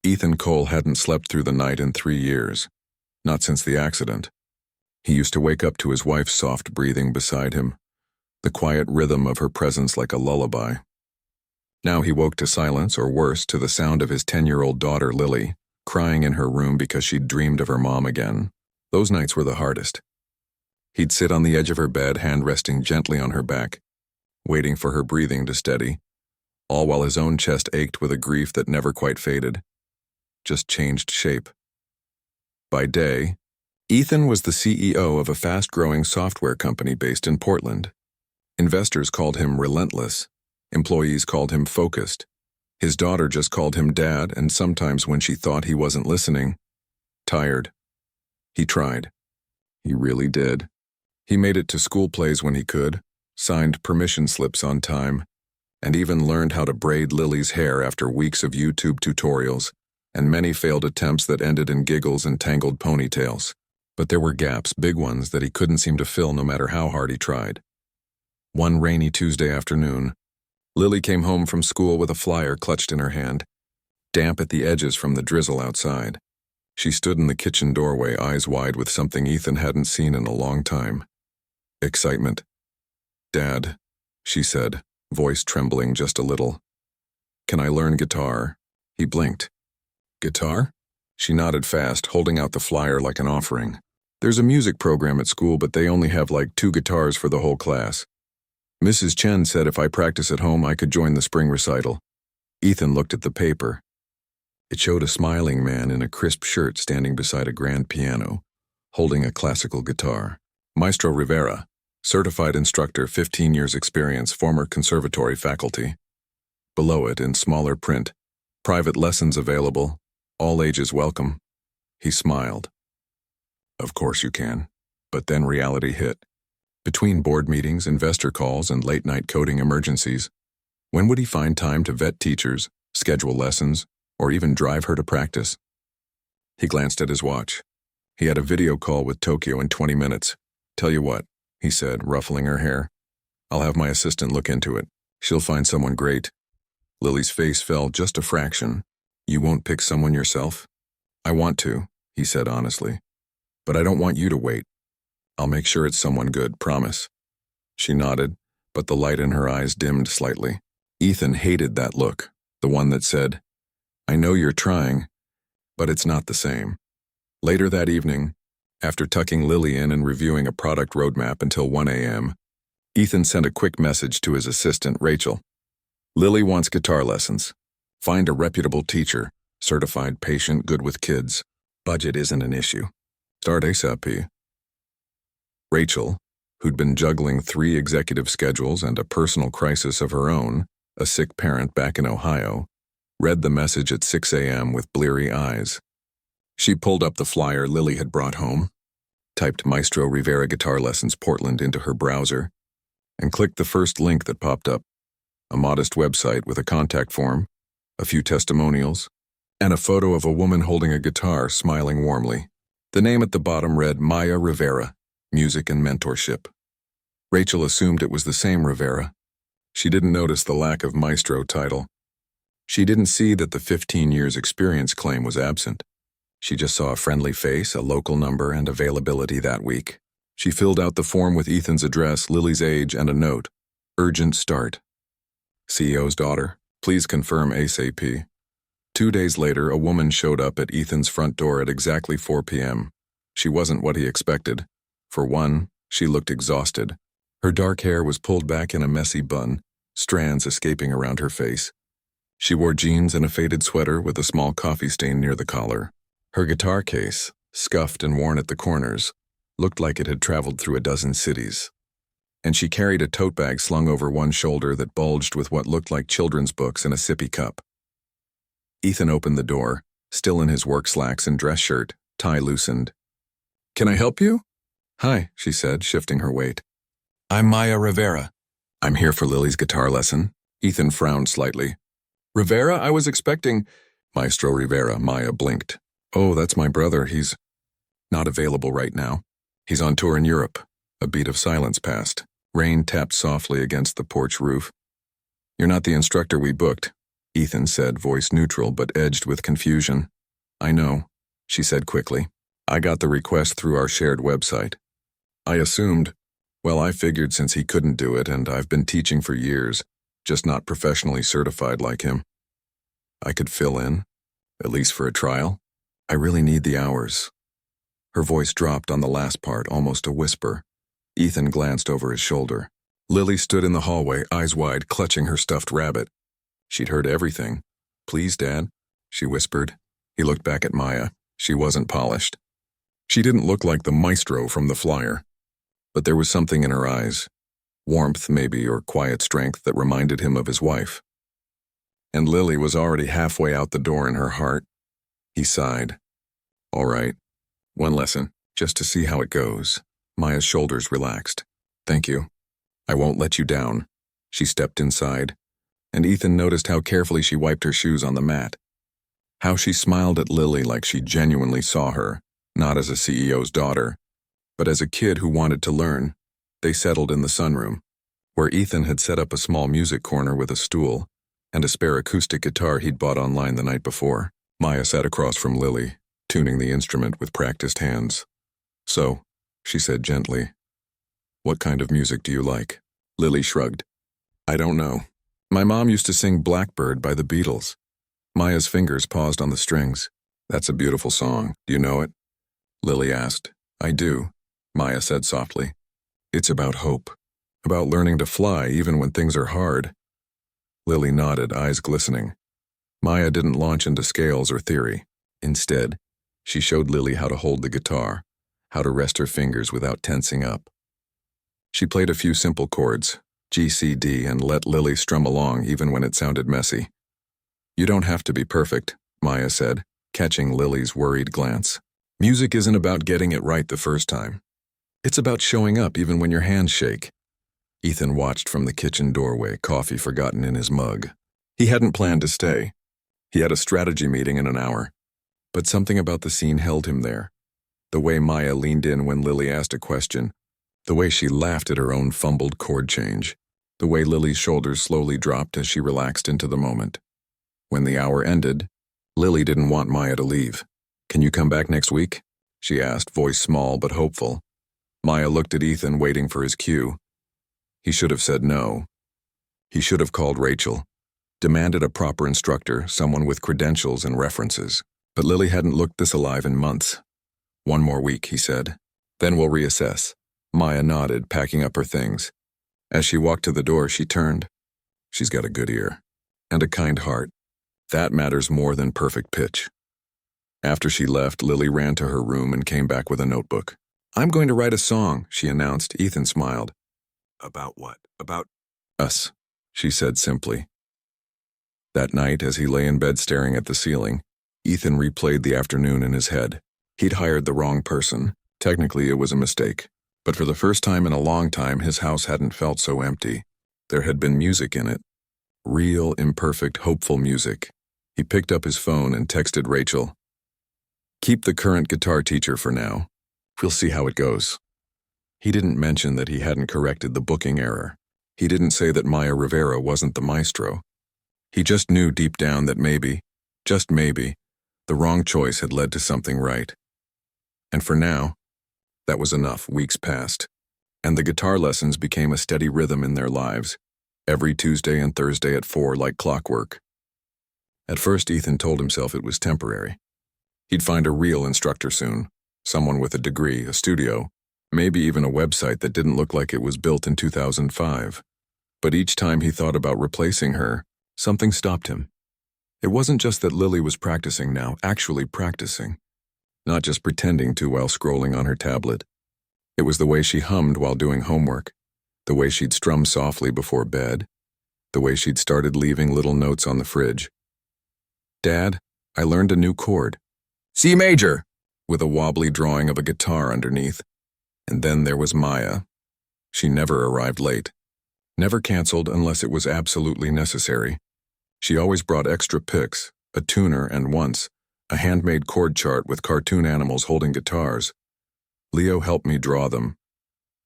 Ethan Cole hadn't slept through the night in 3 years, not since the accident. He used to wake up to his wife's soft breathing beside him, the quiet rhythm of her presence like a lullaby. Now he woke to silence, or worse, to the sound of his 10-year-old daughter Lily, crying in her room because she'd dreamed of her mom again. Those nights were the hardest. He'd sit on the edge of her bed, hand resting gently on her back, waiting for her breathing to steady, all while his own chest ached with a grief that never quite faded, just changed shape. By day, Ethan was the CEO of a fast-growing software company based in Portland. Investors called him relentless. Employees called him focused. His daughter just called him dad, and sometimes when she thought he wasn't listening, tired. He tried. He really did. He made it to school plays when he could, signed permission slips on time, and even learned how to braid Lily's hair after weeks of YouTube tutorials and many failed attempts that ended in giggles and tangled ponytails. But there were gaps, big ones, that he couldn't seem to fill no matter how hard he tried. One rainy Tuesday afternoon, Lily came home from school with a flyer clutched in her hand, damp at the edges from the drizzle outside. She stood in the kitchen doorway, eyes wide with something Ethan hadn't seen in a long time. Excitement. "Dad," she said, voice trembling just a little. "Can I learn guitar?" He blinked. "Guitar?" She nodded fast, holding out the flyer like an offering. "There's a music program at school, but they only have like 2 guitars for the whole class. Mrs. Chen said if I practice at home, I could join the spring recital." Ethan looked at the paper. It showed a smiling man in a crisp shirt standing beside a grand piano, holding a classical guitar. Maestro Rivera, certified instructor, 15 years experience, former conservatory faculty. Below it, in smaller print, private lessons available, all ages welcome. He smiled. Of course you can. But then reality hit. Between board meetings, investor calls, and late-night coding emergencies, when would he find time to vet teachers, schedule lessons, or even drive her to practice? He glanced at his watch. He had a video call with Tokyo in 20 minutes. "Tell you what," he said, ruffling her hair. "I'll have my assistant look into it. She'll find someone great." Lily's face fell just a fraction. "You won't pick someone yourself?" "I want to," he said honestly. "But I don't want you to wait. I'll make sure it's someone good, promise." She nodded, but the light in her eyes dimmed slightly. Ethan hated that look, the one that said, "I know you're trying, but it's not the same." Later that evening, after tucking Lily in and reviewing a product roadmap until 1 a.m., Ethan sent a quick message to his assistant, Rachel. "Lily wants guitar lessons. Find a reputable teacher, certified, patient, good with kids. Budget isn't an issue. Start ASAP." Rachel, who'd been juggling 3 executive schedules and a personal crisis of her own, a sick parent back in Ohio, read the message at 6 a.m. with bleary eyes. She pulled up the flyer Lily had brought home, typed Maestro Rivera Guitar Lessons Portland into her browser, and clicked the first link that popped up, a modest website with a contact form, a few testimonials, and a photo of a woman holding a guitar smiling warmly. The name at the bottom read Maya Rivera, Music and Mentorship. Rachel assumed it was the same Rivera. She didn't notice the lack of Maestro title. She didn't see that the 15 years experience claim was absent. She just saw a friendly face, a local number, and availability that week. She filled out the form with Ethan's address, Lily's age, and a note. Urgent start. CEO's daughter, please confirm ASAP. 2 days later, a woman showed up at Ethan's front door at exactly 4 p.m. She wasn't what he expected. For one, she looked exhausted. Her dark hair was pulled back in a messy bun, strands escaping around her face. She wore jeans and a faded sweater with a small coffee stain near the collar. Her guitar case, scuffed and worn at the corners, looked like it had traveled through a dozen cities. And she carried a tote bag slung over one shoulder that bulged with what looked like children's books in a sippy cup. Ethan opened the door, still in his work slacks and dress shirt, tie loosened. "Can I help you?" "Hi," she said, shifting her weight. "I'm Maya Rivera. I'm here for Lily's guitar lesson." Ethan frowned slightly. "Rivera? I was expecting—" "Maestro Rivera," Maya blinked. "Oh, that's my brother. He's not available right now. He's on tour in Europe." A beat of silence passed. Rain tapped softly against the porch roof. "You're not the instructor we booked. Ethan said, voice neutral but edged with confusion. I know, she said quickly. I got the request through our shared website. I assumed, well, I figured since he couldn't do it and I've been teaching for years, just not professionally certified like him, I could fill in, at least for a trial. I really need the hours. Her voice dropped on the last part, almost a whisper. Ethan glanced over his shoulder. Lily stood in the hallway, eyes wide, clutching her stuffed rabbit. She'd heard everything. Please, Dad, she whispered. He looked back at Maya. She wasn't polished. She didn't look like the maestro from the flyer. But there was something in her eyes, warmth maybe, or quiet strength that reminded him of his wife. And Lily was already halfway out the door in her heart. He sighed. All right, one lesson, just to see how it goes. Maya's shoulders relaxed. Thank you. I won't let you down. She stepped inside, and Ethan noticed how carefully she wiped her shoes on the mat. How she smiled at Lily like she genuinely saw her, not as a CEO's daughter, but as a kid who wanted to learn. They settled in the sunroom, where Ethan had set up a small music corner with a stool and a spare acoustic guitar he'd bought online the night before. Maya sat across from Lily, tuning the instrument with practiced hands. So, she said gently, what kind of music do you like? Lily shrugged. I don't know. My mom used to sing Blackbird by the Beatles. Maya's fingers paused on the strings. That's a beautiful song. Do you know it? Lily asked. I do, Maya said softly. It's about hope, about learning to fly even when things are hard. Lily nodded, eyes glistening. Maya didn't launch into scales or theory. Instead, she showed Lily how to hold the guitar, how to rest her fingers without tensing up. She played a few simple chords, G, C, D, and let Lily strum along even when it sounded messy. You don't have to be perfect, Maya said, catching Lily's worried glance. Music isn't about getting it right the first time. It's about showing up even when your hands shake. Ethan watched from the kitchen doorway, coffee forgotten in his mug. He hadn't planned to stay. He had a strategy meeting in an hour. But something about the scene held him there. The way Maya leaned in when Lily asked a question, the way she laughed at her own fumbled chord change, the way Lily's shoulders slowly dropped as she relaxed into the moment. When the hour ended, Lily didn't want Maya to leave. Can you come back next week? She asked, voice small but hopeful. Maya looked at Ethan, waiting for his cue. He should have said no. He should have called Rachel, demanded a proper instructor, someone with credentials and references. But Lily hadn't looked this alive in months. One more week, he said. Then we'll reassess. Maya nodded, packing up her things. As she walked to the door, she turned. She's got a good ear. And a kind heart. That matters more than perfect pitch. After she left, Lily ran to her room and came back with a notebook. I'm going to write a song, she announced. Ethan smiled. About what? About us, she said simply. That night, as he lay in bed staring at the ceiling, Ethan replayed the afternoon in his head. He'd hired the wrong person. Technically, it was a mistake. But for the first time in a long time, his house hadn't felt so empty. There had been music in it. Real, imperfect, hopeful music. He picked up his phone and texted Rachel. Keep the current guitar teacher for now. We'll see how it goes. He didn't mention that he hadn't corrected the booking error. He didn't say that Maya Rivera wasn't the maestro. He just knew deep down that maybe, just maybe, the wrong choice had led to something right. And for now, that was enough. Weeks passed, and the guitar lessons became a steady rhythm in their lives, every Tuesday and Thursday at 4 like clockwork. At first, Ethan told himself it was temporary. He'd find a real instructor soon, someone with a degree, a studio, maybe even a website that didn't look like it was built in 2005. But each time he thought about replacing her, something stopped him. It wasn't just that Lily was practicing now, actually practicing. Not just pretending to while scrolling on her tablet. It was the way she hummed while doing homework, the way she'd strum softly before bed, the way she'd started leaving little notes on the fridge. Dad, I learned a new chord. C major, with a wobbly drawing of a guitar underneath. And then there was Maya. She never arrived late. Never canceled unless it was absolutely necessary. She always brought extra picks, a tuner, and once, a handmade chord chart with cartoon animals holding guitars. Leo helped me draw them,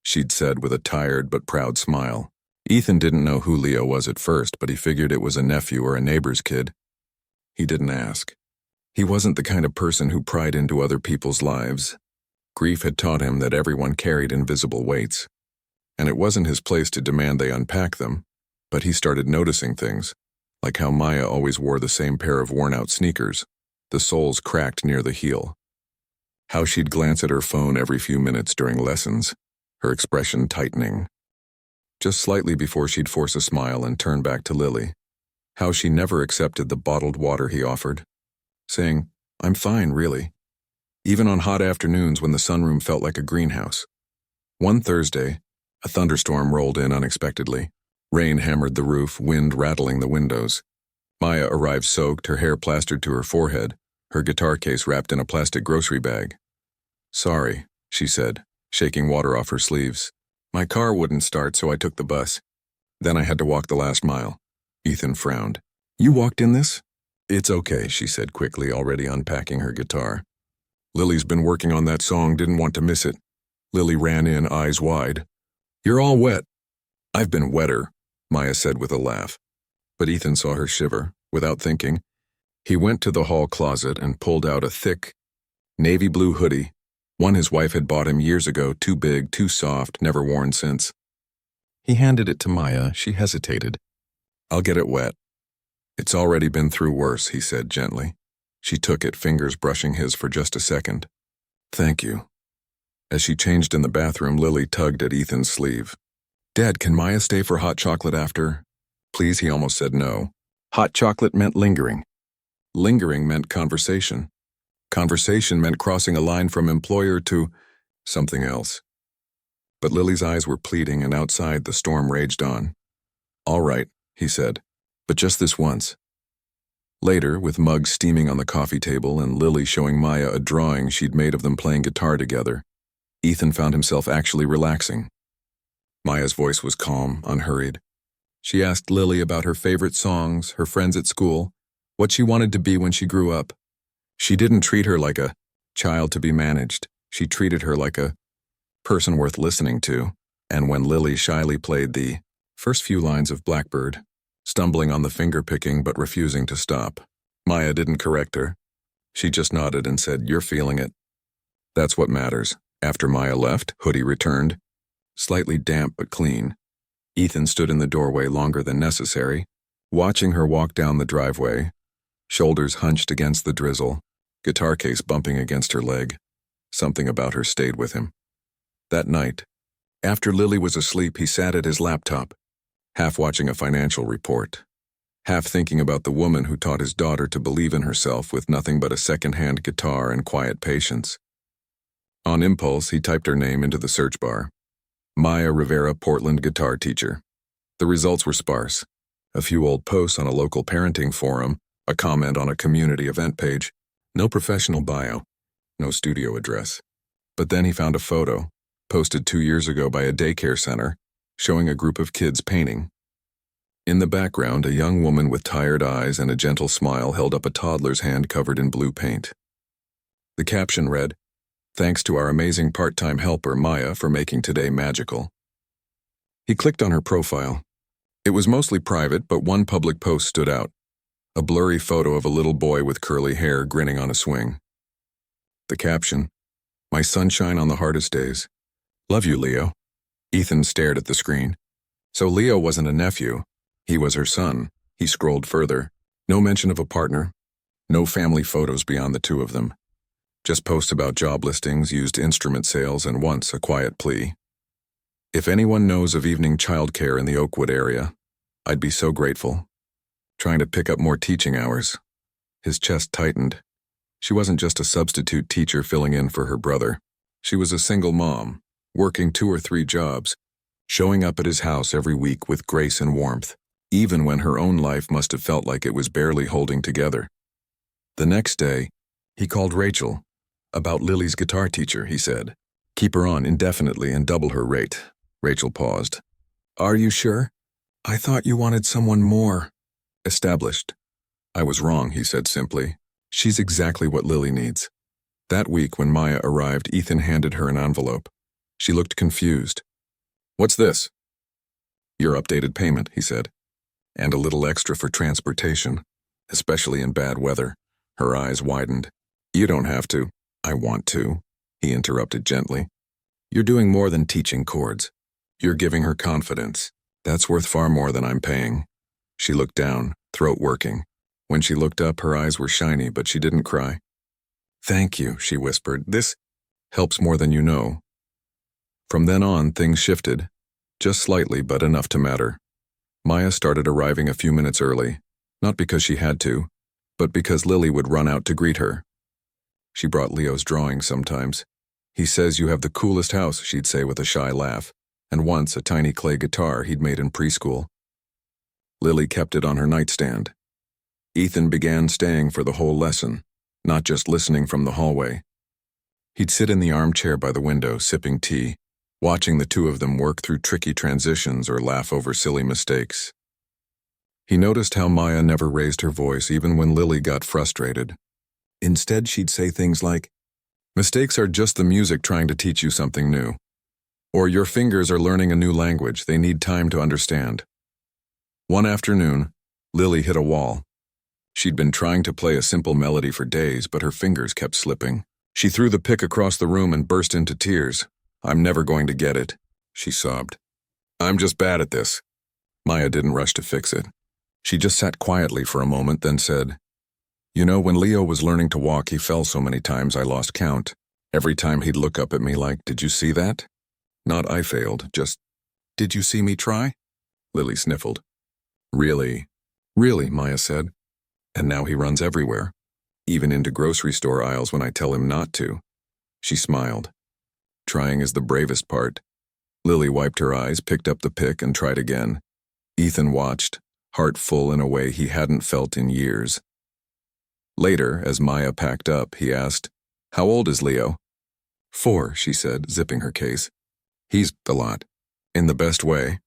she'd said with a tired but proud smile. Ethan didn't know who Leo was at first, but he figured it was a nephew or a neighbor's kid. He didn't ask. He wasn't the kind of person who pried into other people's lives. Grief had taught him that everyone carried invisible weights, and it wasn't his place to demand they unpack them, but he started noticing things, like how Maya always wore the same pair of worn-out sneakers, the soles cracked near the heel. How she'd glance at her phone every few minutes during lessons, her expression tightening. Just slightly before she'd force a smile and turn back to Lily. How she never accepted the bottled water he offered, saying, "I'm fine, really," even on hot afternoons when the sunroom felt like a greenhouse. One Thursday, a thunderstorm rolled in unexpectedly. Rain hammered the roof, wind rattling the windows. Maya arrived soaked, her hair plastered to her forehead, her guitar case wrapped in a plastic grocery bag. "Sorry," she said, shaking water off her sleeves. "My car wouldn't start, so I took the bus. Then I had to walk the last mile." Ethan frowned. "You walked in this?" "It's okay," she said quickly, already unpacking her guitar. "Lily's been working on that song, didn't want to miss it." Lily ran in, eyes wide. "You're all wet." "I've been wetter," Maya said with a laugh. But Ethan saw her shiver. Without thinking, he went to the hall closet and pulled out a thick, navy blue hoodie, one his wife had bought him years ago, too big, too soft, never worn since. He handed it to Maya. She hesitated. "I'll get it wet." "It's already been through worse," he said gently. She took it, fingers brushing his for just a second. "Thank you." As she changed in the bathroom, Lily tugged at Ethan's sleeve. "Dad, can Maya stay for hot chocolate after?" "Please," he almost said no. Hot chocolate meant lingering. Lingering meant conversation. Conversation meant crossing a line from employer to something else. But Lily's eyes were pleading, and outside the storm raged on. "All right," he said, "but just this once." Later, with mugs steaming on the coffee table and Lily showing Maya a drawing she'd made of them playing guitar together, Ethan found himself actually relaxing. Maya's voice was calm, unhurried. She asked Lily about her favorite songs, her friends at school, what she wanted to be when she grew up. She didn't treat her like a child to be managed. She treated her like a person worth listening to. And when Lily shyly played the first few lines of Blackbird, stumbling on the finger-picking but refusing to stop, Maya didn't correct her. She just nodded and said, "You're feeling it." That's what matters. After Maya left, Hoodie returned, slightly damp but clean. Ethan stood in the doorway longer than necessary, watching her walk down the driveway, shoulders hunched against the drizzle, guitar case bumping against her leg. Something about her stayed with him. That night, after Lily was asleep, he sat at his laptop, half watching a financial report, half thinking about the woman who taught his daughter to believe in herself with nothing but a second-hand guitar and quiet patience. On impulse, he typed her name into the search bar. Maya Rivera, Portland guitar teacher. The results were sparse. A few old posts on a local parenting forum, a comment on a community event page, no professional bio, no studio address. But then he found a photo, posted 2 years ago by a daycare center, showing a group of kids painting. In the background, a young woman with tired eyes and a gentle smile held up a toddler's hand covered in blue paint. The caption read, "Thanks to our amazing part-time helper, Maya, for making today magical." He clicked on her profile. It was mostly private, but one public post stood out. A blurry photo of a little boy with curly hair grinning on a swing. The caption, "My sunshine on the hardest days. Love you, Leo." Ethan stared at the screen. So Leo wasn't a nephew. He was her son. He scrolled further. No mention of a partner. No family photos beyond the two of them. Just posts about job listings, used instrument sales, and once a quiet plea. "If anyone knows of evening childcare in the Oakwood area, I'd be so grateful. Trying to pick up more teaching hours." His chest tightened. She wasn't just a substitute teacher filling in for her brother. She was a single mom, working 2 or 3 jobs, showing up at his house every week with grace and warmth, even when her own life must have felt like it was barely holding together. The next day, he called Rachel. "About Lily's guitar teacher," he said. "Keep her on indefinitely and double her rate." Rachel paused. "Are you sure? I thought you wanted someone more established." "I was wrong," he said simply. "She's exactly what Lily needs." That week, when Maya arrived, Ethan handed her an envelope. She looked confused. "What's this?" Your updated payment, he said. And a little extra for transportation, especially in bad weather. Her eyes widened. You don't have to. I want to, he interrupted gently. You're doing more than teaching chords. You're giving her confidence. That's worth far more than I'm paying. She looked down, throat working. When she looked up, her eyes were shiny, but she didn't cry. Thank you, she whispered. This helps more than you know. From then on, things shifted. Just slightly, but enough to matter. Maya started arriving a few minutes early, not because she had to, but because Lily would run out to greet her. She brought Leo's drawings sometimes. He says you have the coolest house, she'd say with a shy laugh, and once a tiny clay guitar he'd made in preschool. Lily kept it on her nightstand. Ethan began staying for the whole lesson, not just listening from the hallway. He'd sit in the armchair by the window, sipping tea, watching the two of them work through tricky transitions or laugh over silly mistakes. He noticed how Maya never raised her voice even when Lily got frustrated. Instead, she'd say things like, "Mistakes are just the music trying to teach you something new." Or, "Your fingers are learning a new language, they need time to understand." One afternoon, Lily hit a wall. She'd been trying to play a simple melody for days, but her fingers kept slipping. She threw the pick across the room and burst into tears. "I'm never going to get it," she sobbed. "I'm just bad at this." Maya didn't rush to fix it. She just sat quietly for a moment, then said, "You know, when Leo was learning to walk, he fell so many times I lost count. Every time he'd look up at me like, 'Did you see that?' Not I failed, just, 'Did you see me try?'" Lily sniffled. "Really? Really," Maya said. "And now he runs everywhere, even into grocery store aisles when I tell him not to." She smiled. "Trying is the bravest part." Lily wiped her eyes, picked up the pick, and tried again. Ethan watched, heart full in a way he hadn't felt in years. Later, as Maya packed up, he asked, "How old is Leo?" 4, she said, zipping her case. "He's a lot. In the best way."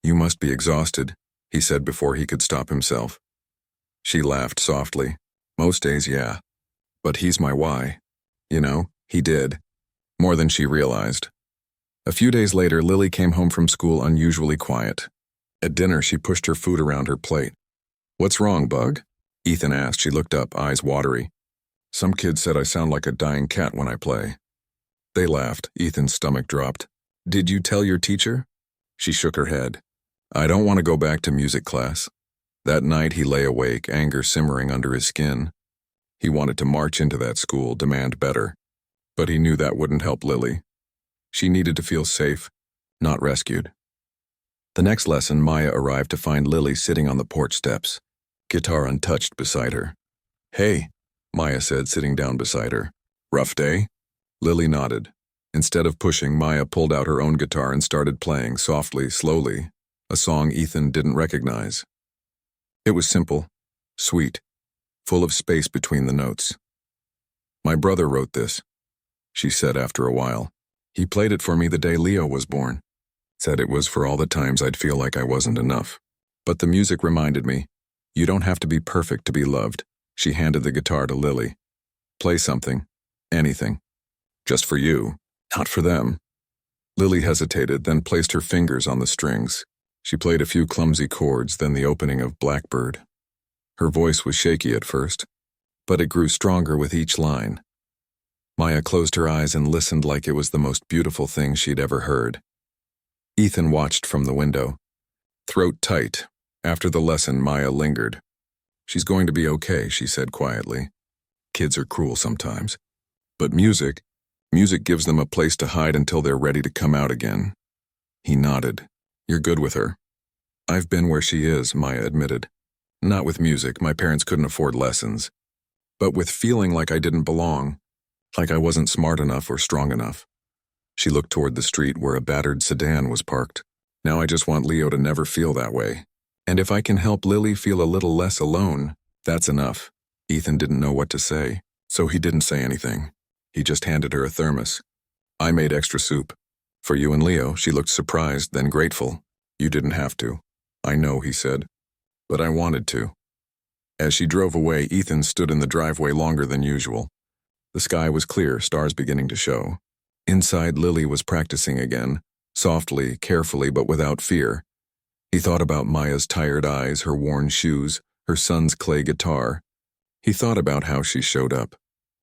"You must be exhausted," he said before he could stop himself. She laughed softly. "Most days, yeah. But he's my why. You know, he did." More than she realized. A few days later, Lily came home from school unusually quiet. At dinner, she pushed her food around her plate. "What's wrong, Bug?" Ethan asked. She looked up, eyes watery. "Some kid said I sound like a dying cat when I play." They laughed. Ethan's stomach dropped. "Did you tell your teacher?" She shook her head. "I don't want to go back to music class." That night he lay awake, anger simmering under his skin. He wanted to march into that school, demand better. But he knew that wouldn't help Lily. She needed to feel safe, not rescued. The next lesson, Maya arrived to find Lily sitting on the porch steps, guitar untouched beside her. "Hey," Maya said, sitting down beside her. "Rough day?" Lily nodded. Instead of pushing, Maya pulled out her own guitar and started playing, softly, slowly, a song Ethan didn't recognize. It was simple, sweet, full of space between the notes. "My brother wrote this," she said after a while. "He played it for me the day Leo was born. Said it was for all the times I'd feel like I wasn't enough. But the music reminded me, you don't have to be perfect to be loved." She handed the guitar to Lily. "Play something, anything. Just for you, not for them." Lily hesitated, then placed her fingers on the strings. She played a few clumsy chords, then the opening of Blackbird. Her voice was shaky at first, but it grew stronger with each line. Maya closed her eyes and listened like it was the most beautiful thing she'd ever heard. Ethan watched from the window. Throat tight. After the lesson, Maya lingered. "She's going to be okay," she said quietly. "Kids are cruel sometimes. But music gives them a place to hide until they're ready to come out again." He nodded. "You're good with her." "I've been where she is," Maya admitted. "Not with music, my parents couldn't afford lessons. But with feeling like I didn't belong, like I wasn't smart enough or strong enough." She looked toward the street where a battered sedan was parked. "Now I just want Leo to never feel that way. And if I can help Lily feel a little less alone, that's enough." Ethan didn't know what to say, so he didn't say anything. He just handed her a thermos. "I made extra soup. For you and Leo." She looked surprised, then grateful. "You didn't have to." "I know," he said. "But I wanted to." As she drove away, Ethan stood in the driveway longer than usual. The sky was clear, stars beginning to show. Inside, Lily was practicing again, softly, carefully, but without fear. He thought about Maya's tired eyes, her worn shoes, her son's clay guitar. He thought about how she showed up,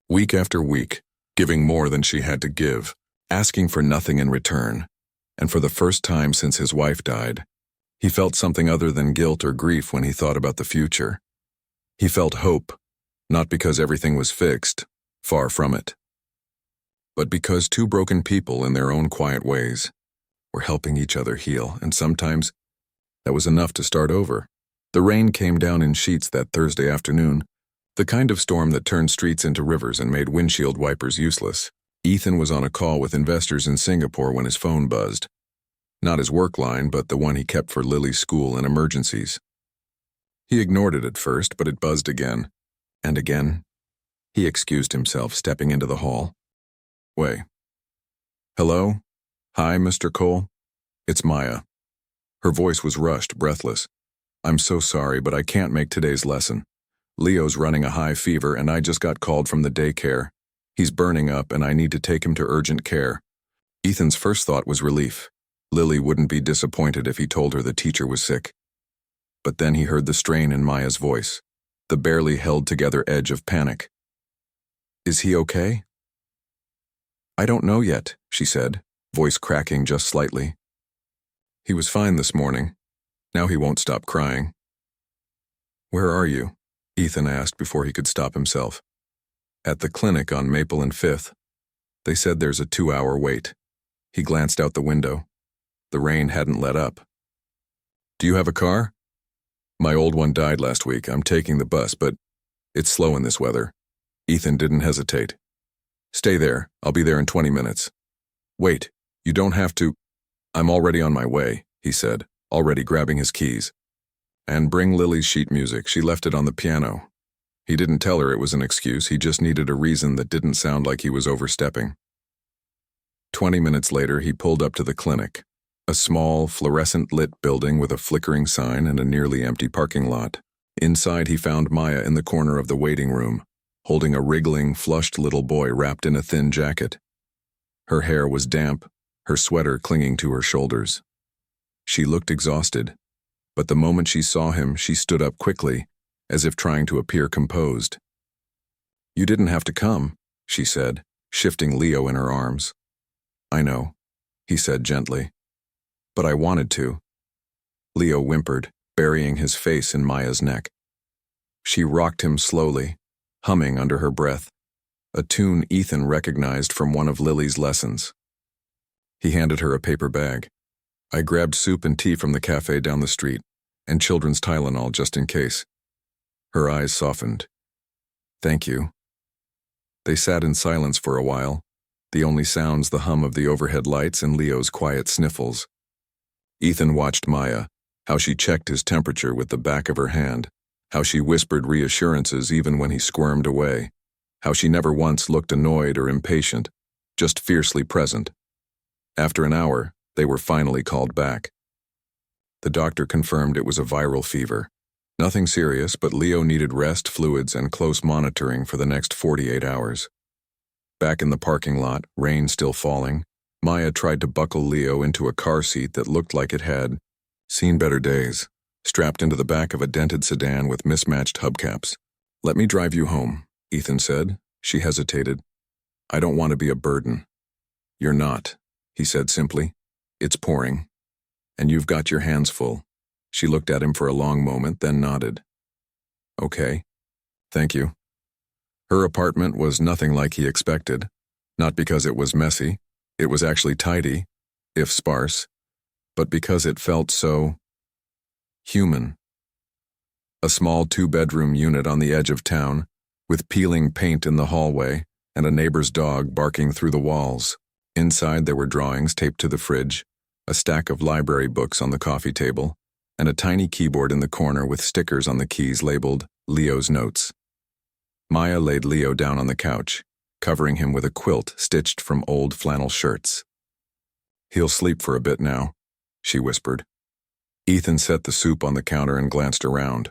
week after week, giving more than she had to give, asking for nothing in return. And for the first time since his wife died, he felt something other than guilt or grief when he thought about the future. He felt hope, not because everything was fixed, far from it, but because two broken people in their own quiet ways were helping each other heal, and sometimes that was enough to start over. The rain came down in sheets that Thursday afternoon, the kind of storm that turned streets into rivers and made windshield wipers useless. Ethan was on a call with investors in Singapore when his phone buzzed. Not his work line, but the one he kept for Lily's school and emergencies. He ignored it at first, but it buzzed again. And again. He excused himself, stepping into the hall. Wait. Hello? Hi, Mr. Cole? It's Maya. Her voice was rushed, breathless. I'm so sorry, but I can't make today's lesson. Leo's running a high fever, and I just got called from the daycare. He's burning up, and I need to take him to urgent care. Ethan's first thought was relief. Lily wouldn't be disappointed if he told her the teacher was sick. But then he heard the strain in Maya's voice, the barely held-together edge of panic. Is he okay? I don't know yet, she said, voice cracking just slightly. He was fine this morning. Now he won't stop crying. Where are you? Ethan asked before he could stop himself. At the clinic on Maple and 5th. They said there's a 2-hour wait. He glanced out the window. The rain hadn't let up. Do you have a car? My old one died last week. I'm taking the bus, but it's slow in this weather. Ethan didn't hesitate. Stay there. I'll be there in 20 minutes. Wait, you don't have to. I'm already on my way, he said, already grabbing his keys. And bring Lily's sheet music. She left it on the piano. He didn't tell her it was an excuse. He just needed a reason that didn't sound like he was overstepping. 20 minutes later, he pulled up to the clinic, a small, fluorescent-lit building with a flickering sign and a nearly empty parking lot. Inside, he found Maya in the corner of the waiting room, holding a wriggling, flushed little boy wrapped in a thin jacket. Her hair was damp, her sweater clinging to her shoulders. She looked exhausted, but the moment she saw him, she stood up quickly, as if trying to appear composed. You didn't have to come, she said, shifting Leo in her arms. I know, he said gently. But I wanted to. Leo whimpered, burying his face in Maya's neck. She rocked him slowly, humming under her breath, a tune Ethan recognized from one of Lily's lessons. He handed her a paper bag. I grabbed soup and tea from the cafe down the street, and children's Tylenol just in case. Her eyes softened. Thank you. They sat in silence for a while, the only sounds the hum of the overhead lights and Leo's quiet sniffles. Ethan watched Maya, how she checked his temperature with the back of her hand, how she whispered reassurances even when he squirmed away, how she never once looked annoyed or impatient, just fiercely present. After an hour, they were finally called back. The doctor confirmed it was a viral fever. Nothing serious, but Leo needed rest, fluids, and close monitoring for the next 48 hours. Back in the parking lot, rain still falling, Maya tried to buckle Leo into a car seat that looked like it had seen better days, strapped into the back of a dented sedan with mismatched hubcaps. Let me drive you home, Ethan said. She hesitated. I don't want to be a burden. You're not, he said simply. It's pouring. And you've got your hands full. She looked at him for a long moment, then nodded. Okay. Thank you. Her apartment was nothing like he expected. Not because it was messy. It was actually tidy, if sparse, but because it felt so human. A small 2-bedroom unit on the edge of town, with peeling paint in the hallway and a neighbor's dog barking through the walls. Inside there were drawings taped to the fridge, a stack of library books on the coffee table, and a tiny keyboard in the corner with stickers on the keys labeled Leo's Notes. Maya laid Leo down on the couch, covering him with a quilt stitched from old flannel shirts. He'll sleep for a bit now, she whispered. Ethan set the soup on the counter and glanced around.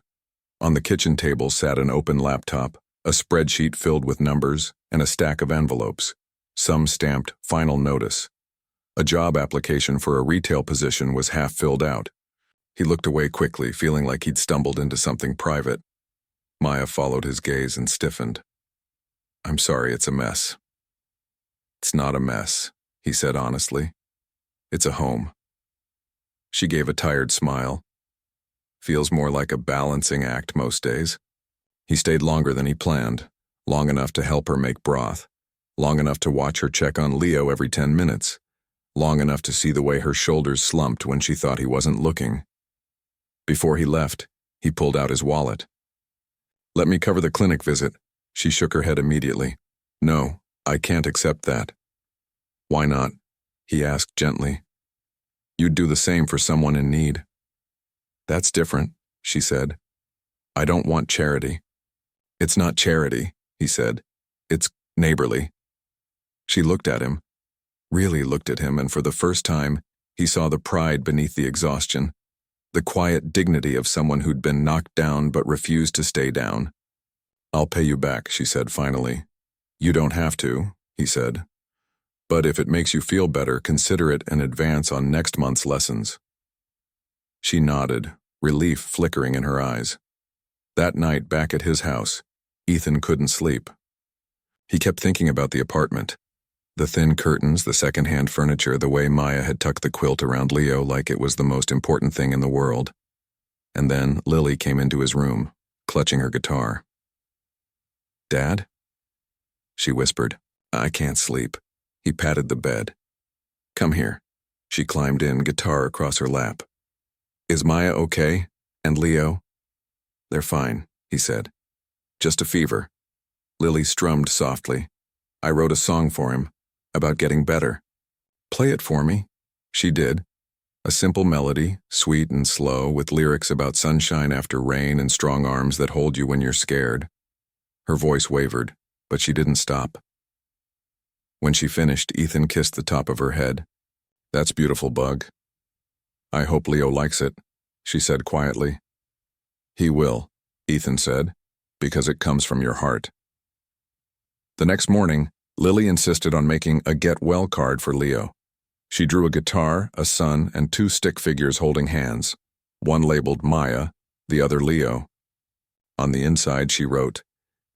On the kitchen table sat an open laptop, a spreadsheet filled with numbers, and a stack of envelopes, some stamped Final Notice. A job application for a retail position was half filled out. He looked away quickly, feeling like he'd stumbled into something private. Maya followed his gaze and stiffened. "I'm sorry, it's a mess." "It's not a mess," he said honestly. "It's a home." She gave a tired smile. "Feels more like a balancing act most days." He stayed longer than he planned, long enough to help her make broth, long enough to watch her check on Leo every 10 minutes, long enough to see the way her shoulders slumped when she thought he wasn't looking. Before he left, he pulled out his wallet. "Let me cover the clinic visit." She shook her head immediately. "No, I can't accept that." "Why not?" he asked gently. "You'd do the same for someone in need." "That's different," she said. "I don't want charity." "It's not charity," he said. "It's neighborly." She looked at him, really looked at him, and for the first time, he saw the pride beneath the exhaustion, the quiet dignity of someone who'd been knocked down but refused to stay down. "I'll pay you back," she said finally. "You don't have to," he said. "But if it makes you feel better, consider it an advance on next month's lessons." She nodded, relief flickering in her eyes. That night back at his house, Ethan couldn't sleep. He kept thinking about the apartment. The thin curtains, the second-hand furniture, the way Maya had tucked the quilt around Leo like it was the most important thing in the world. And then Lily came into his room, clutching her guitar. "Dad?" she whispered. "I can't sleep." He patted the bed. "Come here." She climbed in, guitar across her lap. "Is Maya okay? And Leo?" "They're fine," he said. "Just a fever." Lily strummed softly. "I wrote a song for him, about getting better." "Play it for me." She did. A simple melody, sweet and slow, with lyrics about sunshine after rain and strong arms that hold you when you're scared. Her voice wavered, but she didn't stop. When she finished, Ethan kissed the top of her head. "That's beautiful, Bug." "I hope Leo likes it," she said quietly. "He will," Ethan said, "because it comes from your heart." The next morning, Lily insisted on making a get well card for Leo. She drew a guitar, a sun, and 2 stick figures holding hands, one labeled Maya, the other Leo. On the inside she wrote,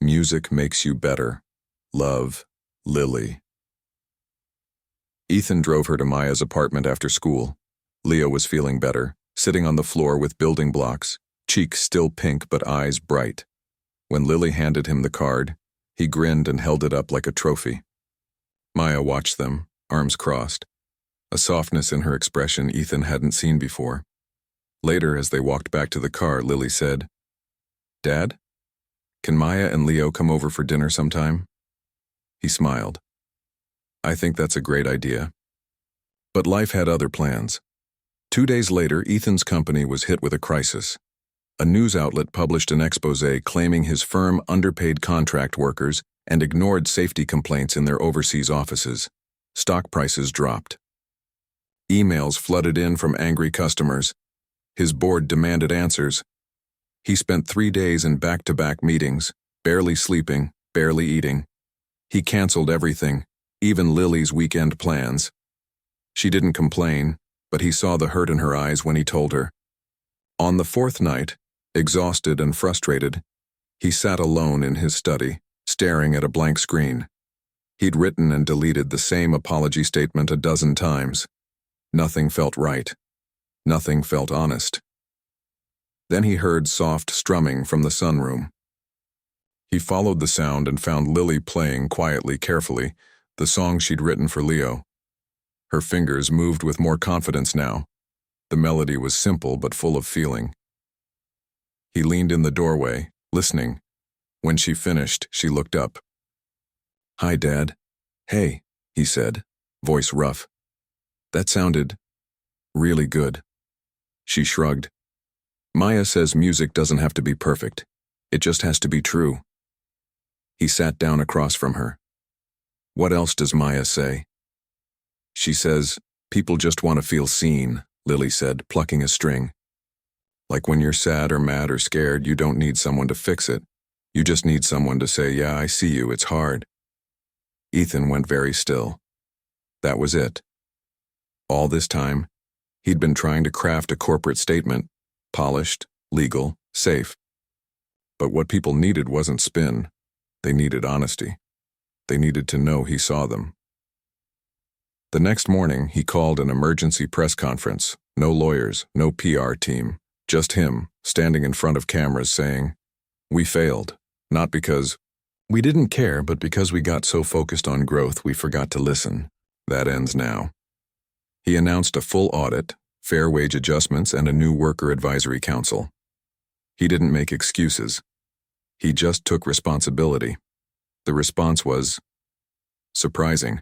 "Music makes you better. Love, Lily." Ethan drove her to Maya's apartment after school. Leo was feeling better, sitting on the floor with building blocks, cheeks still pink but eyes bright. When Lily handed him the card, he grinned and held it up like a trophy. Maya watched them, arms crossed, a softness in her expression Ethan hadn't seen before. Later, as they walked back to the car, Lily said, "Dad, can Maya and Leo come over for dinner sometime?" He smiled. "I think that's a great idea." But life had other plans. 2 days later, Ethan's company was hit with a crisis. A news outlet published an exposé claiming his firm underpaid contract workers and ignored safety complaints in their overseas offices. Stock prices dropped. Emails flooded in from angry customers. His board demanded answers. He spent 3 days in back-to-back meetings, barely sleeping, barely eating. He canceled everything, even Lily's weekend plans. She didn't complain, but he saw the hurt in her eyes when he told her. On the 4th night, exhausted and frustrated, he sat alone in his study, staring at a blank screen. He'd written and deleted the same apology statement a dozen times. Nothing felt right. Nothing felt honest. Then he heard soft strumming from the sunroom. He followed the sound and found Lily playing quietly, carefully, the song she'd written for Leo. Her fingers moved with more confidence now. The melody was simple but full of feeling. He leaned in the doorway, listening. When she finished, she looked up. "Hi, Dad." "Hey," he said, voice rough. "That sounded really good." She shrugged. "Maya says music doesn't have to be perfect. It just has to be true." He sat down across from her. "What else does Maya say?" "She says, people just want to feel seen," Lily said, plucking a string. "Like when you're sad or mad or scared, you don't need someone to fix it. You just need someone to say, 'Yeah, I see you, it's hard.'" Ethan went very still. That was it. All this time, He'd been trying to craft a corporate statement, polished, legal, safe. But what people needed wasn't spin. They needed honesty. They needed to know he saw them. The next morning, he called an emergency press conference. No lawyers, no PR team, just him, standing in front of cameras saying, "We failed, not because we didn't care, but because we got so focused on growth we forgot to listen. That ends now." He announced a full audit, fair wage adjustments, and a new worker advisory council. He didn't make excuses. He just took responsibility. The response was surprising.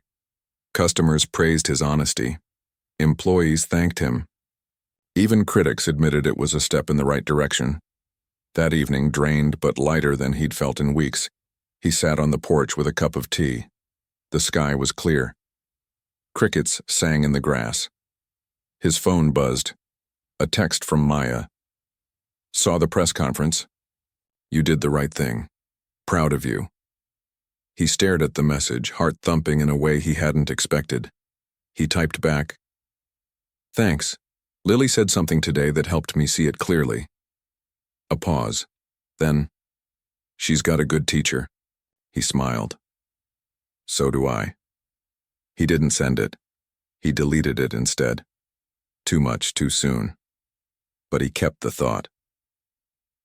Customers praised his honesty. Employees thanked him. Even critics admitted it was a step in the right direction. That evening, drained but lighter than he'd felt in weeks, he sat on the porch with a cup of tea. The sky was clear. Crickets sang in the grass. His phone buzzed. A text from Maya. "Saw the press conference. You did the right thing. Proud of you." He stared at the message, heart thumping in a way he hadn't expected. He typed back, "Thanks. Lily said something today that helped me see it clearly." A pause. Then, "She's got a good teacher." He smiled. "So do I." He didn't send it. He deleted it instead. Too much, too soon. But he kept the thought.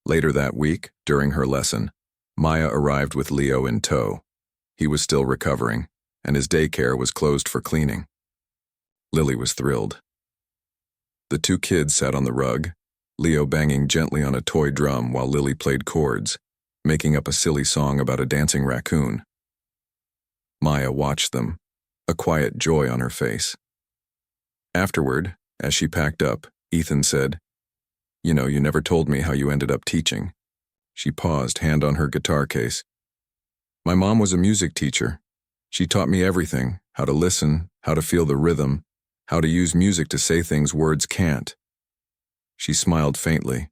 Later that week, during her lesson, Maya arrived with Leo in tow. He was still recovering, and his daycare was closed for cleaning. Lily was thrilled. The two kids sat on the rug, Leo banging gently on a toy drum while Lily played chords, making up a silly song about a dancing raccoon. Maya watched them, a quiet joy on her face. Afterward, as she packed up, Ethan said, "You know, you never told me how you ended up teaching." She paused, hand on her guitar case. "My mom was a music teacher. She taught me everything, how to listen, how to feel the rhythm, how to use music to say things words can't." She smiled faintly.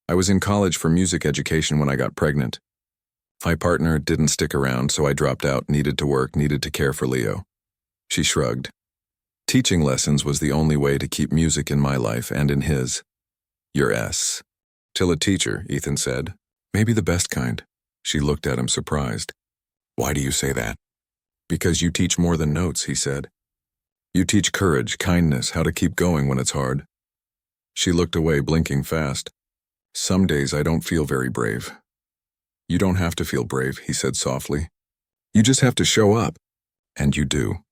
"I was in college for music education when I got pregnant. My partner didn't stick around, so I dropped out, needed to work, needed to care for Leo." She shrugged. "Teaching lessons was the only way to keep music in my life and in his." "Your S. Till a teacher," Ethan said. "Maybe the best kind." She looked at him surprised. "Why do you say that?" "Because you teach more than notes," he said. "You teach courage, kindness, how to keep going when it's hard." She looked away, blinking fast. "Some days I don't feel very brave." "You don't have to feel brave," he said softly. "You just have to show up." "And you do."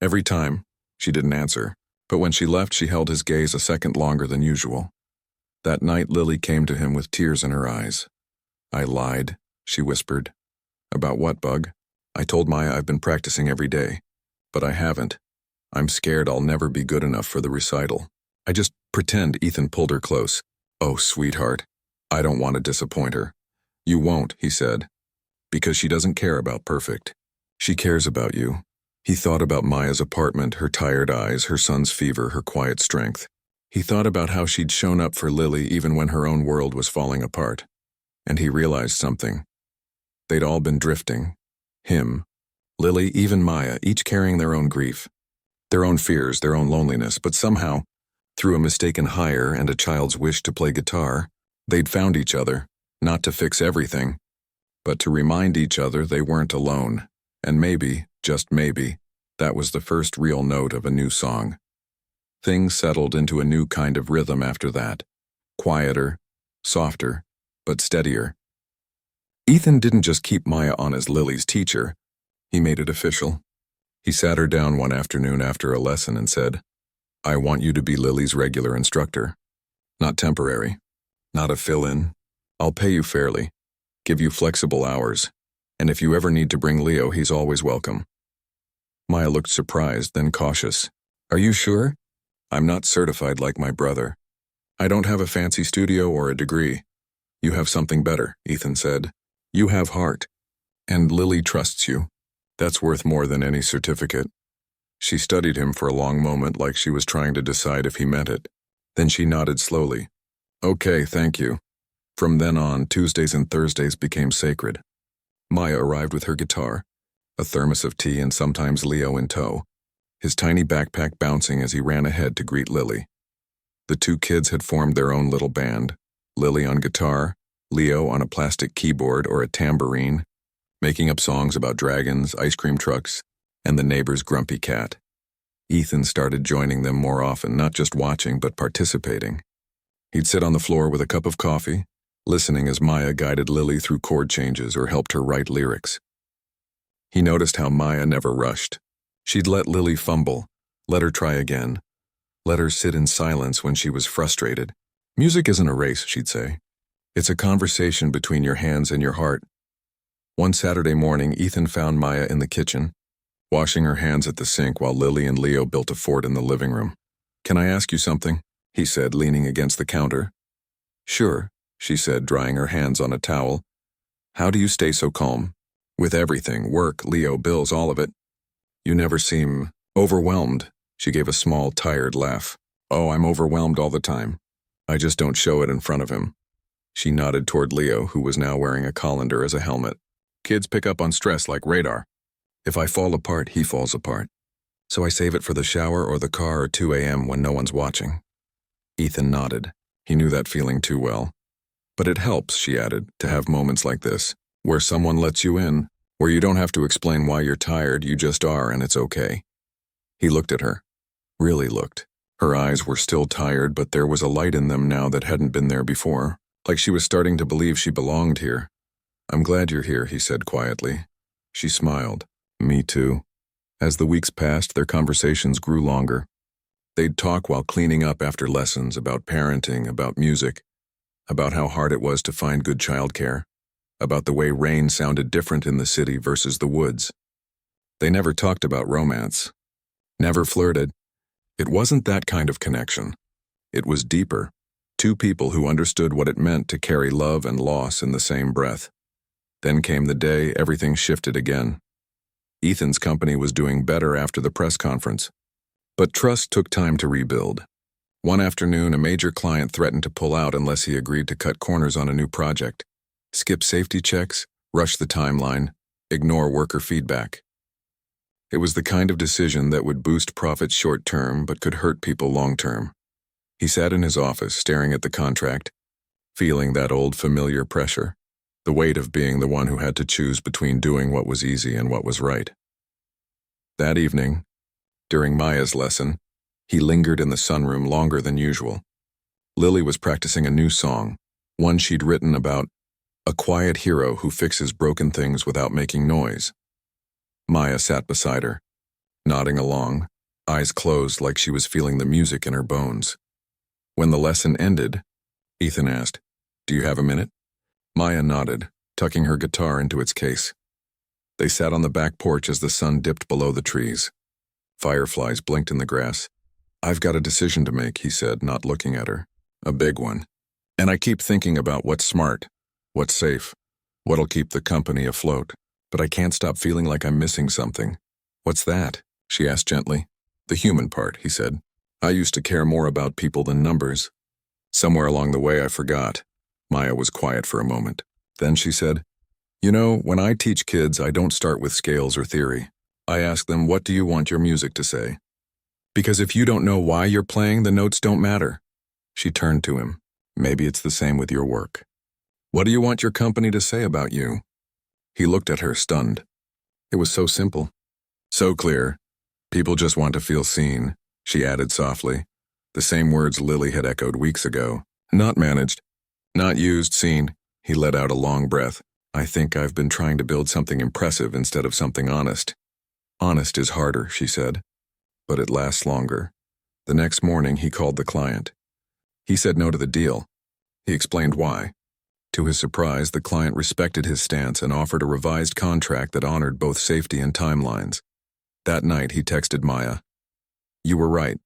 Every time, she didn't answer, but when she left, she held his gaze a second longer than usual. That night, Lily came to him with tears in her eyes. "I lied," she whispered. "About what, Bug?" "I told Maya I've been practicing every day, but I haven't. I'm scared I'll never be good enough for the recital. I just pretend." Ethan pulled her close. "Oh, sweetheart, I don't want to disappoint her." "You won't," he said, "because she doesn't care about perfect. She cares about you." He thought about Maya's apartment, her tired eyes, her son's fever, her quiet strength. He thought about how she'd shown up for Lily even when her own world was falling apart. And he realized something. They'd all been drifting. Him, Lily, even Maya, each carrying their own grief, their own fears, their own loneliness, but somehow, through a mistaken hire and a child's wish to play guitar, they'd found each other, not to fix everything, but to remind each other they weren't alone. And maybe, just maybe, that was the first real note of a new song. Things settled into a new kind of rhythm after that. Quieter, softer, but steadier. Ethan didn't just keep Maya on as Lily's teacher. He made it official. He sat her down one afternoon after a lesson and said, "I want you to be Lily's regular instructor. Not temporary. Not a fill-in. I'll pay you fairly. Give you flexible hours. And if you ever need to bring Leo, he's always welcome." Maya looked surprised, then cautious. "Are you sure?" "I'm not certified like my brother. I don't have a fancy studio or a degree." "You have something better," Ethan said. "You have heart. And Lily trusts you. That's worth more than any certificate." She studied him for a long moment like she was trying to decide if he meant it. Then she nodded slowly. "Okay, thank you." From then on, Tuesdays and Thursdays became sacred. Maya arrived with her guitar, a thermos of tea, and sometimes Leo in tow. his tiny backpack bouncing as he ran ahead to greet Lily. The two kids had formed their own little band, Lily on guitar, Leo on a plastic keyboard or a tambourine, making up songs about dragons, ice cream trucks, and the neighbor's grumpy cat. Ethan started joining them more often, not just watching but participating. He'd sit on the floor with a cup of coffee, listening as Maya guided Lily through chord changes or helped her write lyrics. He noticed how Maya never rushed. She'd let Lily fumble, let her try again, let her sit in silence when she was frustrated. Music isn't a race, she'd say. It's a conversation between your hands and your heart. One Saturday morning, Ethan found Maya in the kitchen, washing her hands at the sink while Lily and Leo built a fort in the living room. "Can I ask you something?" he said, leaning against the counter. "Sure," she said, drying her hands on a towel. "How do you stay so calm? With everything, work, Leo, bills, all of it. You never seem overwhelmed." She gave a small, tired laugh. "Oh, I'm overwhelmed all the time. I just don't show it in front of him." She nodded toward Leo, who was now wearing a colander as a helmet. "Kids pick up on stress like radar. If I fall apart, he falls apart. So I save it for the shower or the car or 2 a.m. when no one's watching." Ethan nodded. He knew that feeling too well. "But it helps," she added, "to have moments like this, where someone lets you in, where you don't have to explain why you're tired, you just are and it's okay." He looked at her. Really looked. Her eyes were still tired, but there was a light in them now that hadn't been there before, like she was starting to believe she belonged here. "I'm glad you're here," he said quietly. She smiled. "Me too." As the weeks passed, their conversations grew longer. They'd talk while cleaning up after lessons, about parenting, about music, about how hard it was to find good childcare, about the way rain sounded different in the city versus the woods. They never talked about romance. Never flirted. It wasn't that kind of connection. It was deeper. Two people who understood what it meant to carry love and loss in the same breath. Then came the day everything shifted again. Ethan's company was doing better after the press conference, but trust took time to rebuild. One afternoon, a major client threatened to pull out unless he agreed to cut corners on a new project, skip safety checks, rush the timeline, ignore worker feedback. It was the kind of decision that would boost profits short-term but could hurt people long-term. He sat in his office, staring at the contract, feeling that old familiar pressure, the weight of being the one who had to choose between doing what was easy and what was right. That evening, during Maya's lesson, he lingered in the sunroom longer than usual. Lily was practicing a new song, one she'd written about a quiet hero who fixes broken things without making noise. Maya sat beside her, nodding along, eyes closed like she was feeling the music in her bones. When the lesson ended, Ethan asked, "Do you have a minute?" Maya nodded, tucking her guitar into its case. They sat on the back porch as the sun dipped below the trees. Fireflies blinked in the grass. "I've got a decision to make," he said, not looking at her. "A big one. And I keep thinking about what's smart, what's safe, what'll keep the company afloat. But I can't stop feeling like I'm missing something." "What's that?" she asked gently. "The human part," he said. "I used to care more about people than numbers. Somewhere along the way I forgot." Maya was quiet for a moment. Then she said, "You know, when I teach kids, I don't start with scales or theory. I ask them, what do you want your music to say? Because if you don't know why you're playing, the notes don't matter." She turned to him. "Maybe it's the same with your work. What do you want your company to say about you?" He looked at her, stunned. It was so simple, so clear. "People just want to feel seen," she added softly. The same words Lily had echoed weeks ago. "Not managed, not used, seen." He let out a long breath. "I think I've been trying to build something impressive instead of something honest." "Honest is harder," she said, "but it lasts longer." The next morning he called the client. He said no to the deal. He explained why. To his surprise, the client respected his stance and offered a revised contract that honored both safety and timelines. That night, he texted Maya. "You were right."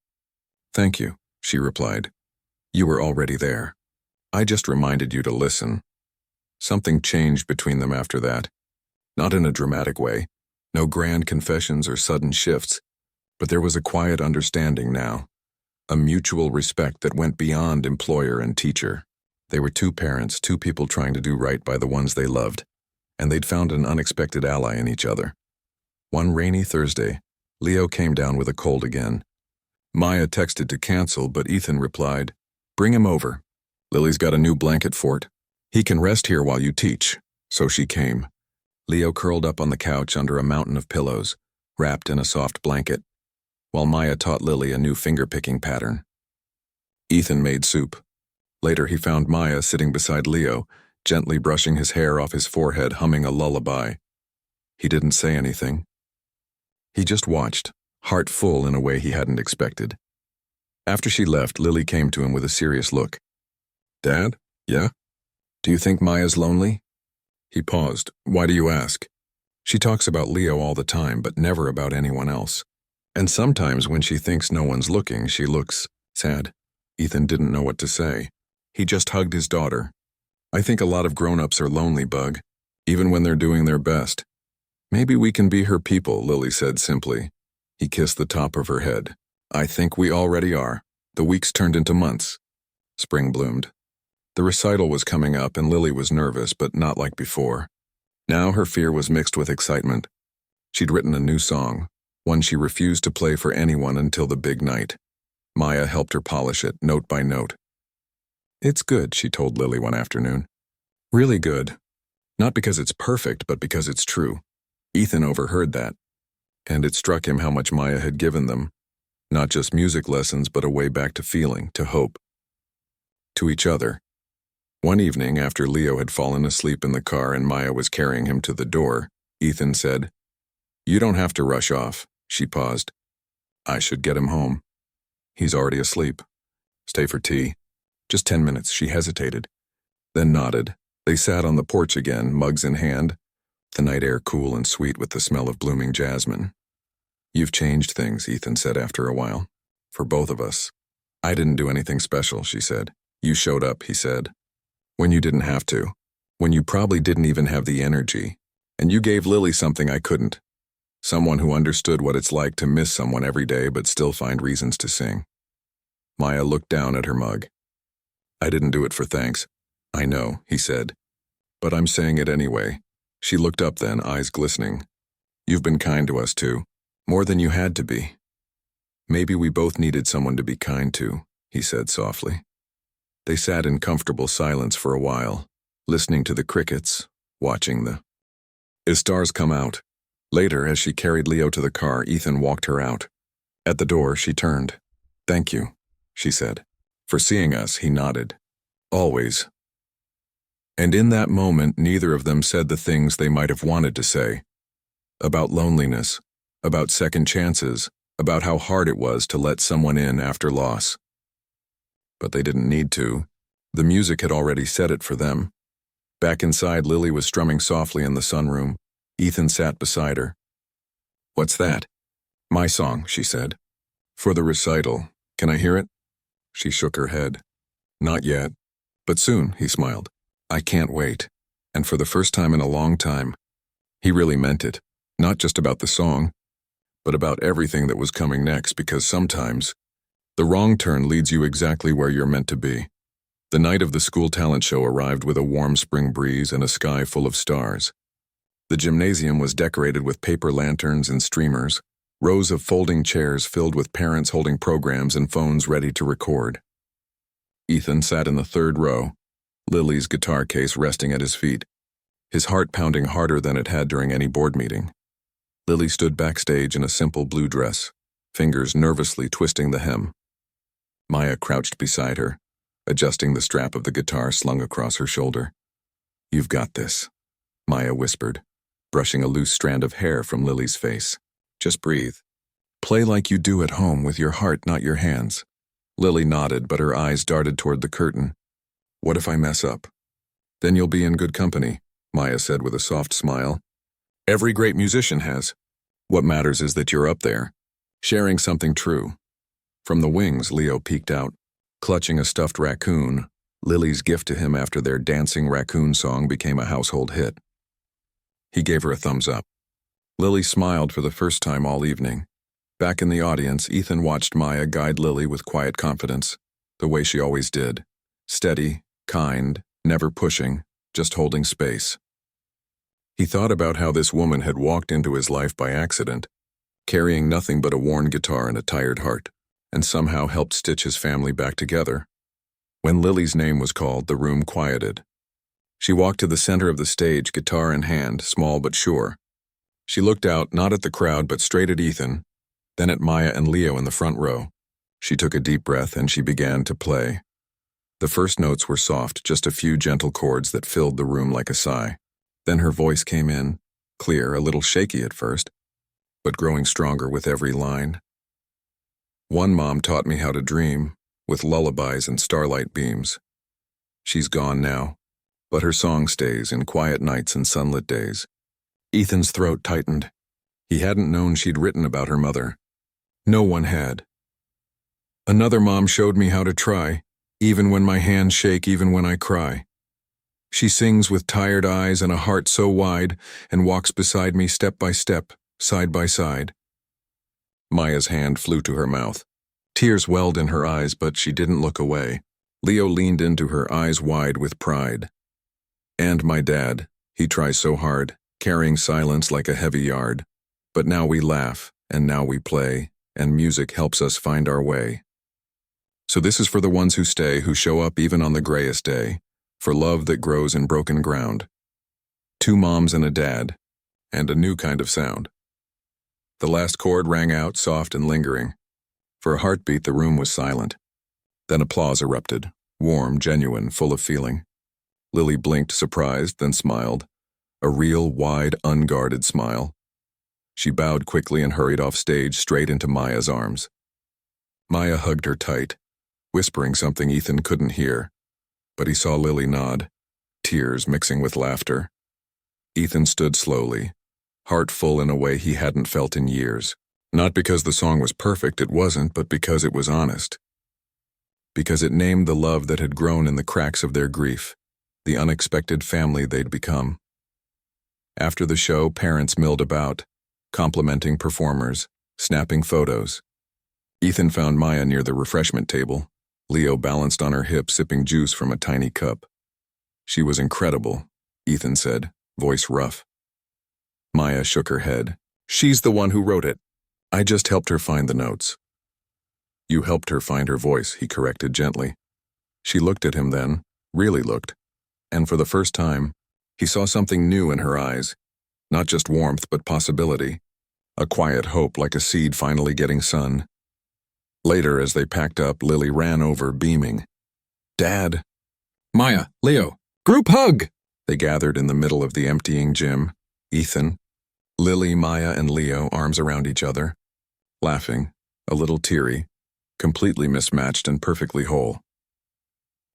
"Thank you," she replied. "You were already there. I just reminded you to listen." Something changed between them after that. Not in a dramatic way, no grand confessions or sudden shifts, but there was a quiet understanding now, a mutual respect that went beyond employer and teacher. They were two parents, two people trying to do right by the ones they loved, and they'd found an unexpected ally in each other. One rainy Thursday, Leo came down with a cold again. Maya texted to cancel, but Ethan replied, "Bring him over. Lily's got a new blanket fort. He can rest here while you teach." So she came. Leo curled up on the couch under a mountain of pillows, wrapped in a soft blanket, while Maya taught Lily a new finger-picking pattern. Ethan made soup. Later he found Maya sitting beside Leo, gently brushing his hair off his forehead, humming a lullaby. He didn't say anything. He just watched, heart full in a way he hadn't expected. After she left, Lily came to him with a serious look. "Dad? Yeah? Do you think Maya's lonely?" He paused. "Why do you ask?" "She talks about Leo all the time, but never about anyone else. And sometimes when she thinks no one's looking, she looks sad." Ethan didn't know what to say. He just hugged his daughter. "I think a lot of grown-ups are lonely, Bug, even when they're doing their best." "Maybe we can be her people," Lily said simply. He kissed the top of her head. "I think we already are." The weeks turned into months. Spring bloomed. The recital was coming up and Lily was nervous, but not like before. Now her fear was mixed with excitement. She'd written a new song, one she refused to play for anyone until the big night. Maya helped her polish it, note by note. "It's good," she told Lily one afternoon. "Really good. Not because it's perfect, but because it's true." Ethan overheard that, and it struck him how much Maya had given them. Not just music lessons, but a way back to feeling, to hope. To each other. One evening, after Leo had fallen asleep in the car and Maya was carrying him to the door, Ethan said, "You don't have to rush off." She paused. "I should get him home." "He's already asleep." "Stay for tea." "Just 10 minutes." She hesitated, then nodded. They sat on the porch again, mugs in hand, the night air cool and sweet with the smell of blooming jasmine. "You've changed things," Ethan said after a while. "For both of us." "I didn't do anything special," she said. "You showed up," he said. "When you didn't have to. When you probably didn't even have the energy. And you gave Lily something I couldn't. Someone who understood what it's like to miss someone every day but still find reasons to sing." Maya looked down at her mug. "I didn't do it for thanks." "I know," he said. "But I'm saying it anyway." She looked up then, eyes glistening. "You've been kind to us too. More than you had to be." "Maybe we both needed someone to be kind to," he said softly. They sat in comfortable silence for a while, listening to the crickets, watching the stars come out. Later, as she carried Leo to the car, Ethan walked her out. At the door, she turned. "Thank you," she said. "For seeing us," he nodded. "Always." And in that moment, neither of them said the things they might have wanted to say. About loneliness, about second chances, about how hard it was to let someone in after loss. But they didn't need to. The music had already said it for them. Back inside, Lily was strumming softly in the sunroom. Ethan sat beside her. "What's that?" "My song," she said. "For the recital. Can I hear it?" She shook her head. "Not yet. But soon," he smiled. "I can't wait." And for the first time in a long time, he really meant it. Not just about the song, but about everything that was coming next, because sometimes the wrong turn leads you exactly where you're meant to be. The night of the school talent show arrived with a warm spring breeze and a sky full of stars. The gymnasium was decorated with paper lanterns and streamers, rows of folding chairs filled with parents holding programs and phones ready to record. Ethan sat in the third row, Lily's guitar case resting at his feet, his heart pounding harder than it had during any board meeting. Lily stood backstage in a simple blue dress, fingers nervously twisting the hem. Maya crouched beside her, adjusting the strap of the guitar slung across her shoulder. "You've got this," Maya whispered, brushing a loose strand of hair from Lily's face. "Just breathe. Play like you do at home with your heart, not your hands." Lily nodded, but her eyes darted toward the curtain. "What if I mess up?" "Then you'll be in good company," Maya said with a soft smile. "Every great musician has. What matters is that you're up there, sharing something true." From the wings, Leo peeked out, clutching a stuffed raccoon, Lily's gift to him after their dancing raccoon song became a household hit. He gave her a thumbs up. Lily smiled for the first time all evening. Back in the audience, Ethan watched Maya guide Lily with quiet confidence, the way she always did. Steady, kind, never pushing, just holding space. He thought about how this woman had walked into his life by accident, carrying nothing but a worn guitar and a tired heart, and somehow helped stitch his family back together. When Lily's name was called, the room quieted. She walked to the center of the stage, guitar in hand, small but sure. She looked out, not at the crowd, but straight at Ethan, then at Maya and Leo in the front row. She took a deep breath and she began to play. The first notes were soft, just a few gentle chords that filled the room like a sigh. Then her voice came in, clear, a little shaky at first, but growing stronger with every line. One mom taught me how to dream, with lullabies and starlight beams. She's gone now, but her song stays in quiet nights and sunlit days. Ethan's throat tightened. He hadn't known she'd written about her mother. No one had. Another mom showed me how to try, even when my hands shake, even when I cry. She sings with tired eyes and a heart so wide, and walks beside me step by step, side by side. Maya's hand flew to her mouth. Tears welled in her eyes, but she didn't look away. Leo leaned into her, eyes wide with pride. And my dad, he tries so hard, carrying silence like a heavy yard. But now we laugh, and now we play, and music helps us find our way. So this is for the ones who stay, who show up even on the grayest day, for love that grows in broken ground. Two moms and a dad, and a new kind of sound. The last chord rang out, soft and lingering. For a heartbeat, the room was silent. Then applause erupted, warm, genuine, full of feeling. Lily blinked, surprised, then smiled. A real, wide, unguarded smile. She bowed quickly and hurried off stage, straight into Maya's arms. Maya hugged her tight, whispering something Ethan couldn't hear, but he saw Lily nod, tears mixing with laughter. Ethan stood slowly, heart full in a way he hadn't felt in years. Not because the song was perfect, it wasn't, but because it was honest. Because it named the love that had grown in the cracks of their grief, the unexpected family they'd become. After the show, parents milled about, complimenting performers, snapping photos. Ethan found Maya near the refreshment table, Leo balanced on her hip, sipping juice from a tiny cup. She was incredible, Ethan said, voice rough. Maya shook her head. She's the one who wrote it. I just helped her find the notes. You helped her find her voice, he corrected gently. She looked at him then, really looked, and for the first time, he saw something new in her eyes, not just warmth but possibility, a quiet hope like a seed finally getting sun. Later, as they packed up, Lily ran over, beaming. Dad! Maya, Leo, group hug! They gathered in the middle of the emptying gym. Ethan, Lily, Maya, and Leo, arms around each other, laughing, a little teary, completely mismatched and perfectly whole.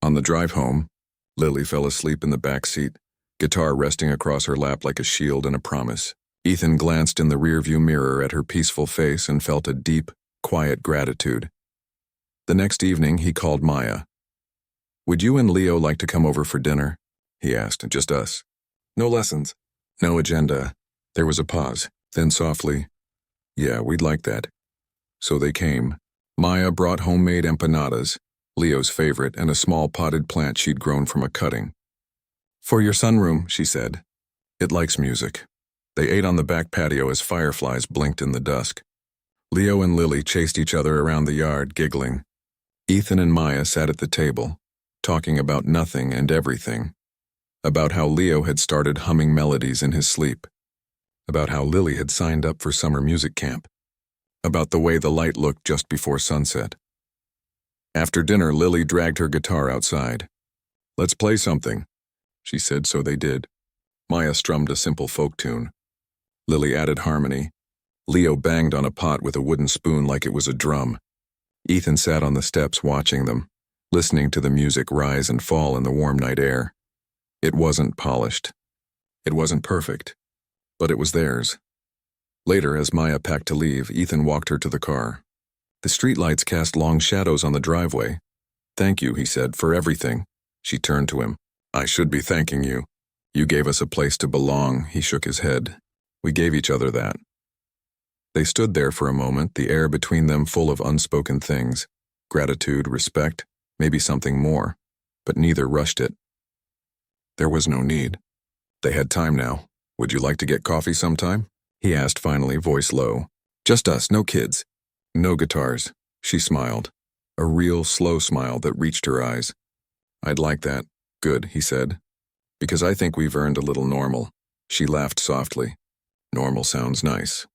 On the drive home, Lily fell asleep in the back seat, guitar resting across her lap like a shield and a promise. Ethan glanced in the rearview mirror at her peaceful face and felt a deep, quiet gratitude. The next evening, he called Maya. Would you and Leo like to come over for dinner? He asked. Just us. No lessons. No agenda. There was a pause. Then softly, yeah, we'd like that. So they came. Maya brought homemade empanadas, Leo's favorite, and a small potted plant she'd grown from a cutting. For your sunroom, she said. It likes music. They ate on the back patio as fireflies blinked in the dusk. Leo and Lily chased each other around the yard, giggling. Ethan and Maya sat at the table, talking about nothing and everything. About how Leo had started humming melodies in his sleep. About how Lily had signed up for summer music camp. About the way the light looked just before sunset. After dinner, Lily dragged her guitar outside. Let's play something, she said, so they did. Maya strummed a simple folk tune. Lily added harmony. Leo banged on a pot with a wooden spoon like it was a drum. Ethan sat on the steps watching them, listening to the music rise and fall in the warm night air. It wasn't polished. It wasn't perfect, but it was theirs. Later, as Maya packed to leave, Ethan walked her to the car. The streetlights cast long shadows on the driveway. Thank you, he said, for everything. She turned to him. I should be thanking you. You gave us a place to belong, he shook his head. We gave each other that. They stood there for a moment, the air between them full of unspoken things. Gratitude, respect, maybe something more. But neither rushed it. There was no need. They had time now. Would you like to get coffee sometime? He asked finally, voice low. Just us, no kids. No guitars. She smiled. A real, slow smile that reached her eyes. I'd like that. Good, he said. Because I think we've earned a little normal. She laughed softly. Normal sounds nice.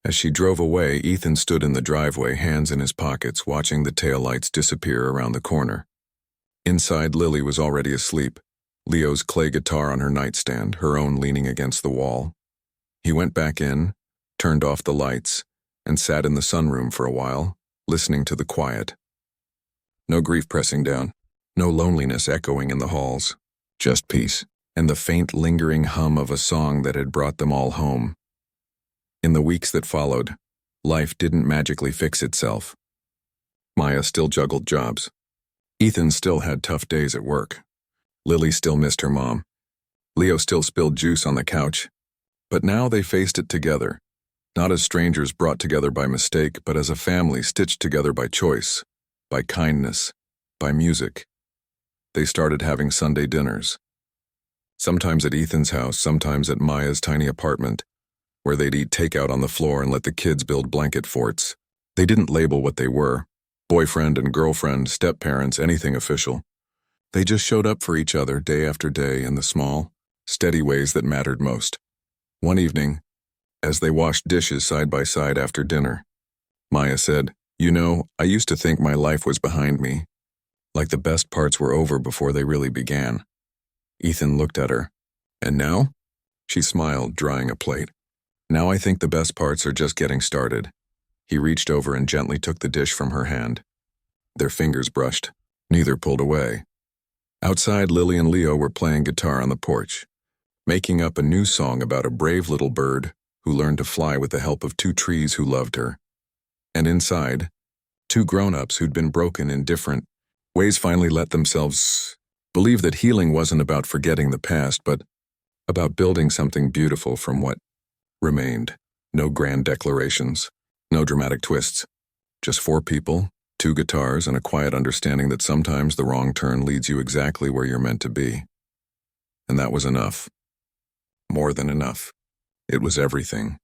As she drove away, Ethan stood in the driveway, hands in his pockets, watching the taillights disappear around the corner. Inside, Lily was already asleep, Leo's clay guitar on her nightstand, her own leaning against the wall. He went back in, turned off the lights, and sat in the sunroom for a while, listening to the quiet. No grief pressing down, no loneliness echoing in the halls, just peace, and the faint lingering hum of a song that had brought them all home. In the weeks that followed, life didn't magically fix itself. Maya still juggled jobs. Ethan still had tough days at work. Lily still missed her mom. Leo still spilled juice on the couch. But now they faced it together, not as strangers brought together by mistake, but as a family stitched together by choice, by kindness, by music. They started having Sunday dinners. Sometimes at Ethan's house, sometimes at Maya's tiny apartment, where they'd eat takeout on the floor and let the kids build blanket forts. They didn't label what they were, boyfriend and girlfriend, step-parents, anything official. They just showed up for each other day after day in the small, steady ways that mattered most. One evening, as they washed dishes side by side after dinner, Maya said, "You know, I used to think my life was behind me, like the best parts were over before they really began." Ethan looked at her. "And now?" She smiled, drying a plate. "Now I think the best parts are just getting started." He reached over and gently took the dish from her hand. Their fingers brushed. Neither pulled away. Outside, Lily and Leo were playing guitar on the porch, making up a new song about a brave little bird who learned to fly with the help of two trees who loved her. And inside, two grown-ups who'd been broken in different ways finally let themselves believe that healing wasn't about forgetting the past, but about building something beautiful from what remained. No grand declarations, no dramatic twists. Just four people, two guitars, and a quiet understanding that sometimes the wrong turn leads you exactly where you're meant to be. And that was enough. More than enough. It was everything.